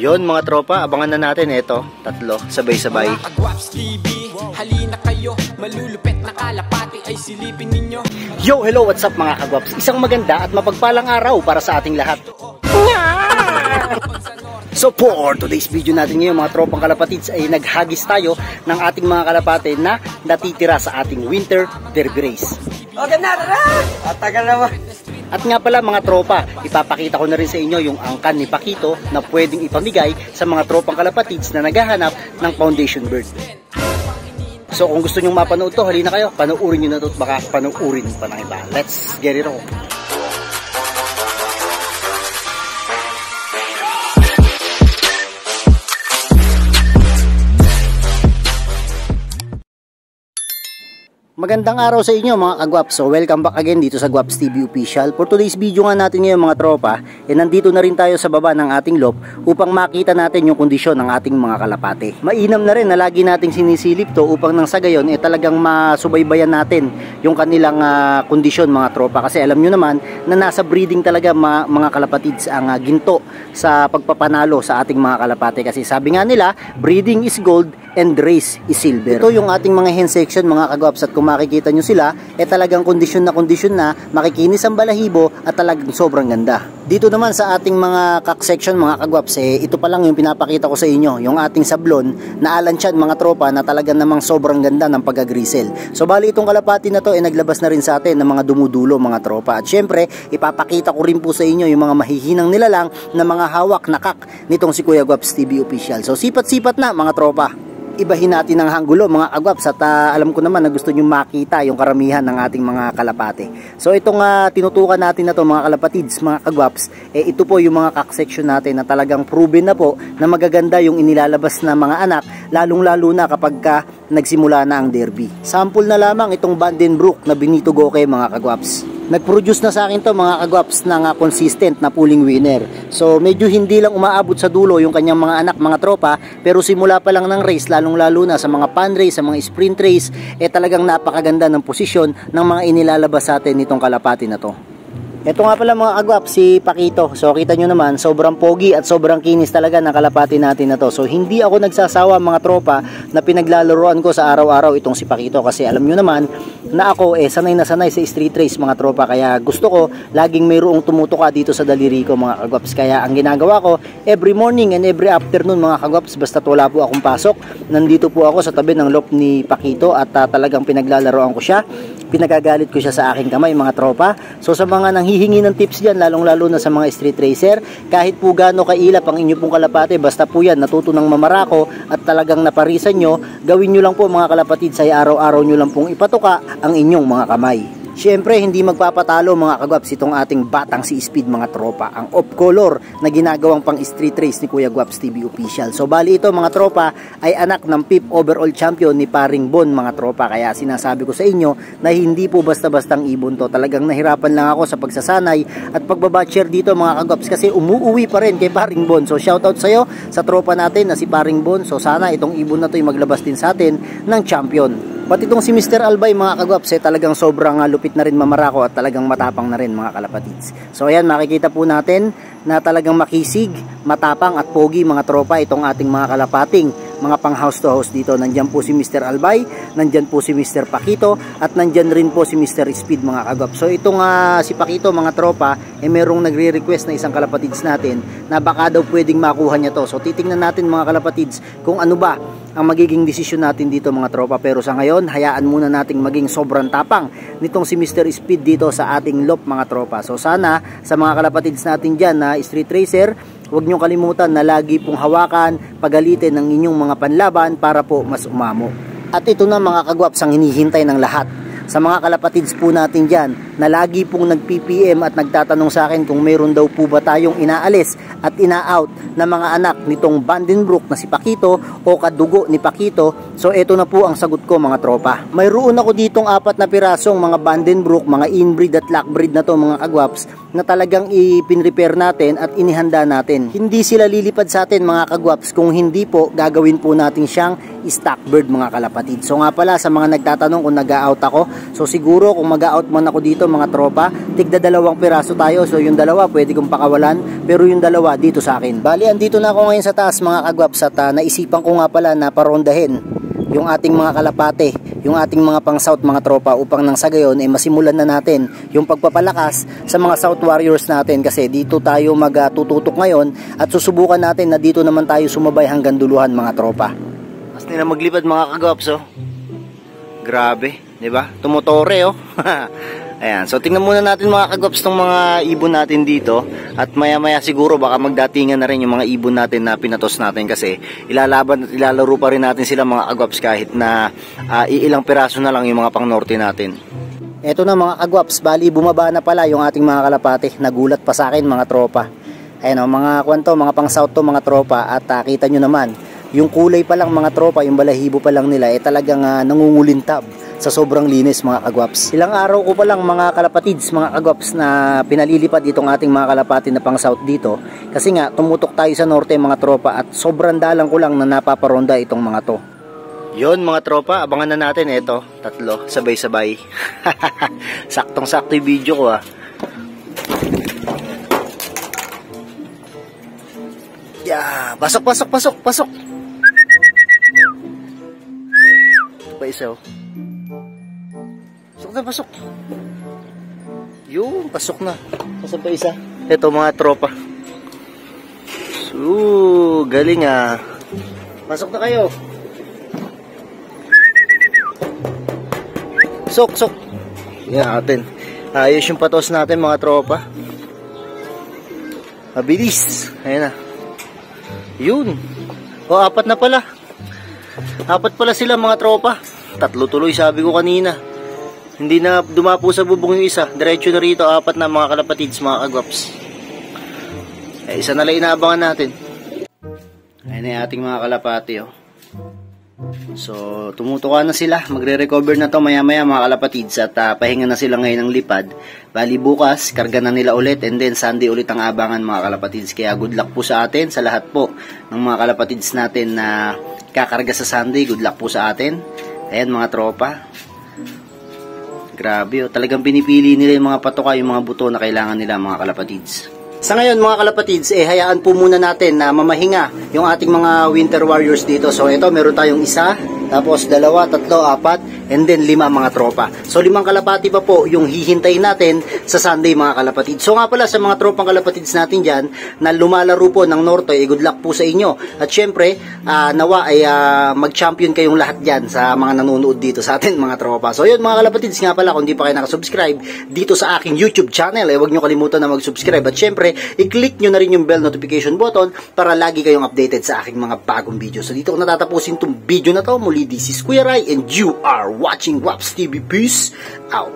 Yon mga tropa, abangan na natin ito, tatlo, sabay-sabay. Mga Kagwaps TV, halina kayo, malulupet na kalapati ay silipin ninyo. Yo, hello, what's up mga Kagwaps? Isang maganda at mapagpalang araw para sa ating lahat. So for today's video natin ngayon mga tropang kalapatids ay naghagis tayo ng ating mga kalapate na natitira sa ating winter derby race. Okay na, tara! At tagal naman. At nga pala mga tropa, ipapakita ko na rin sa inyo yung angkan ni Pakito na pwedeng ipamigay sa mga tropang kalapatids na naghahanap ng foundation bird. So kung gusto nyong mapanood to, halina kayo, panoorin nyo na to at baka panoorin pa ng iba. Let's get it on! Magandang araw sa inyo mga Kagwaps. So welcome back again dito sa Gwaps TV Official. For today's video nga natin ngayon mga tropa, nandito na rin tayo sa baba ng ating loft upang makita natin yung kondisyon ng ating mga kalapate. Mainam na rin na lagi nating sinisilip to upang nang sa gayon talagang masubaybayan natin yung kanilang kondisyon mga tropa. Kasi alam nyo naman na nasa breeding talaga mga kalapatids ang ginto sa pagpapanalo sa ating mga kalapate. Kasi sabi nga nila, breeding is gold and race is silver. Ito yung ating mga hen section mga Kagwaps, at kung makikita nyo sila talagang kondisyon na makikinis ang balahibo at talagang sobrang ganda. Dito naman sa ating mga cock section mga Kagwaps, ito pa lang yung pinapakita ko sa inyo, yung ating sablon na alansyan mga tropa na talagang namang sobrang ganda ng pag-grisel. So bali itong kalapati na to naglabas na rin sa atin ng mga dumudulo mga tropa, at syempre ipapakita ko rin po sa inyo yung mga mahihinang nilalang na mga hawak na cock nitong si Kuya Gwaps TV Official. So sipat-sipat na mga tropa. Ibahin natin ang hanggulo mga Kagwaps, at alam ko naman na gusto nyo makita yung karamihan ng ating mga kalapate. So itong tinutukan natin na to mga kalapatids mga Kagwaps, ito po yung mga cock section natin na talagang proven na po na magaganda yung inilalabas na mga anak, lalong lalo na kapag nagsimula na ang derby. Sample na lamang itong Vandenbroek na Benito Goke mga Kagwaps. Nag-produce na sa akin to mga Kagwaps ng consistent na pulling winner. So medyo hindi lang umaabot sa dulo yung kanyang mga anak mga tropa, pero simula pa lang ng race, lalong lalo na sa mga pan race, sa mga sprint race, talagang napakaganda ng posisyon ng mga inilalabas sa atin nitong kalapati na to. Ito nga pala mga Kagwaps, si Pakito. So kita nyo naman, sobrang pogi at sobrang kinis talaga ng kalapati natin na to. So hindi ako nagsasawa mga tropa na pinaglalaroan ko sa araw-araw itong si Pakito, kasi alam nyo naman na ako sanay na sanay sa street race mga tropa, kaya gusto ko laging mayroong tumutuka dito sa daliri ko mga Kagwaps. Kaya ang ginagawa ko every morning and every afternoon mga Kagwaps, basta wala po akong pasok, nandito po ako sa tabi ng loft ni Pakito at talagang pinaglalaroan ko siya, pinagagalit ko siya sa aking kamay mga tropa. So sa mga nanghihingi ng tips dyan, lalong lalo na sa mga street racer, kahit po gaano kailap ang inyo pong kalapate, basta po yan natuto ng mamarako at talagang naparisan nyo, gawin nyo lang po mga kalapatid, sa araw-araw nyo lang pong ipatuka ang inyong mga kamay. Siyempre, hindi magpapatalo mga Kagwaps itong ating batang si Speed mga tropa, ang off color na ginagawang pang street race ni Kuya Gwaps TV Official. So bali ito mga tropa ay anak ng 5th overall champion ni Paring Bon mga tropa, kaya sinasabi ko sa inyo na hindi po basta-bastang ibon to. Talagang nahirapan lang ako sa pagsasanay at pagbabatcher dito mga Kagwaps, kasi umuuwi pa rin kay Paring Bon. So shoutout sa'yo sa tropa natin na si Paring Bon. So sana itong ibon na to maglabas din sa atin ng champion. Pati itong si Mr. Albay mga Kagwaps talagang sobrang lupit na rin mamarako at talagang matapang na rin mga kalapatids. So ayan, makikita po natin na talagang makisig, matapang at pogi mga tropa itong ating mga kalapating mga pang house to house dito. Nandyan po si Mr. Albay, nandyan po si Mr. Pakito, at nandyan rin po si Mr. Speed mga Kagwaps. So itong si Pakito mga tropa, merong nagre-request na isang kalapatids natin na baka daw pwedeng makuha niya to. So titingnan natin mga kalapatids kung ano ba ang magiging desisyon natin dito mga tropa. Pero sa ngayon, hayaan muna nating maging sobrang tapang nitong si Mr. Speed dito sa ating loft mga tropa. So sana sa mga kalapatids natin dyan na street racer, huwag nyo kalimutan na lagi pong hawakan, pagalitin ng inyong mga panlaban para po mas umamo. At ito na mga Kagwaps ang hinihintay ng lahat. Sa mga kalapatids po natin dyan na lagi pong nag-PPM at nagtatanong sa akin kung mayroon daw po ba tayong inaalis at ina-out na mga anak nitong Vandenbroek na si Pakito o kadugo ni Pakito. So ito na po ang sagot ko mga tropa. Mayroon ako ditong 4 na pirasong mga Vandenbroek, mga inbreed at lockbreed na to mga Kagwaps na talagang ipinrepair natin at inihanda natin. Hindi sila lilipad sa atin mga kagwaps kung hindi po gagawin po natin siyang stock bird mga kalapatid. So nga pala sa mga nagtatanong kung nag-out ako, so siguro kung mag-out man ako dito mga tropa, tigda 2 piraso tayo. So yung 2 pwede kong pakawalan, pero yung 2 dito sa akin. Bali andito na ako ngayon sa taas mga kagwaps at naisipan ko nga pala na parondahin yung ating mga kalapate, yung ating mga pang south mga tropa, upang nang sa gayon masimulan na natin yung pagpapalakas sa mga South Warriors natin, kasi dito tayo magtututok ngayon at susubukan natin na dito naman tayo sumabay hanggang duluhan mga tropa. Mas nila maglipad mga kagwaps oh. Grabe, di ba? Tumutore oh. Ayan, so tingnan muna natin mga kagwaps tong mga ibon natin dito, at maya maya siguro baka magdatingan na rin yung mga ibon natin na pinatos natin, kasi ilalaban at ilalaro pa rin natin sila mga kagwaps kahit na iilang piraso na lang yung mga pang norte natin. Eto na mga kagwaps, bali bumaba na pala yung ating mga kalapate. Nagulat pa sa akin mga tropa. Ayan o, mga kwanto, mga pang south to mga tropa, at kita nyo naman yung kulay pa lang mga tropa, yung balahibo pa lang nila talagang nangungulintab sa sobrang linis mga kagwaps. Ilang araw ko pa lang mga kalapatids, mga kagwaps, na pinalilipad itong ating mga kalapati na pang south dito, kasi nga tumutok tayo sa norte mga tropa, at sobrang dalang ko lang na napaparonda itong mga to. Yon mga tropa, abangan na natin ito, 3 sabay-sabay. Saktong-sakto yung video ko ah. Yeah, pasok. Pasok pa isa oh. Pasok. Yung, pasok na. Pasok pa isa. Ito mga tropa. So, galing ah. Pasok na kayo. Sok. Yan natin. Ayos yung patos natin mga tropa. Mabilis. Ayan na. Yun. O, 4 na pala. 4 pala sila mga tropa. 3 tuloy sabi ko kanina. Hindi na dumapo sa bubong yung isa. Diretso na rito, 4 na mga kalapatids, mga kagwaps. Isa na lang inaabangan natin. Ayan na yung ating mga kalapati oh. So tumutukan na sila. Magre-recover na to maya maya mga kalapatids, at pahinga na sila ngayon ng lipad. Bali bukas, karga na nila ulit, and then Sunday ulit ang abangan mga kalapatids. Kaya good luck po sa atin, sa lahat po ng mga kalapatids natin na kakarga sa Sunday. Good luck po sa atin. Ayan mga tropa. Grabe, oh. Talagang pinipili nila yung mga patoka, yung mga buto na kailangan nila mga kalapatids. Sa ngayon mga kalapatids, hayaan po muna natin na mamahinga yung ating mga winter warriors dito. So ito, meron tayong 1, tapos 2, 3, 4, and then 5 mga tropa. So 5 kalapati pa po yung hihintayin natin sa Sunday mga kalapatids. So nga pala sa mga tropang kalapatids natin dyan na lumalaro po ng Norte, good luck po sa inyo. At syempre, nawa ay mag-champion kayong lahat dyan sa mga nanonood dito sa atin mga tropa. So yun mga kalapatids, nga pala kung di pa kayo nakasubscribe dito sa aking YouTube channel, huwag nyo kalimutan na mag-subscribe. At syempre, i-click nyo na rin yung bell notification button para lagi kayong updated sa aking mga bagong video. So dito ko natatapusin itong video na to. Muli, this is Kuya Rai and you are watching Guaps TV. Peace out.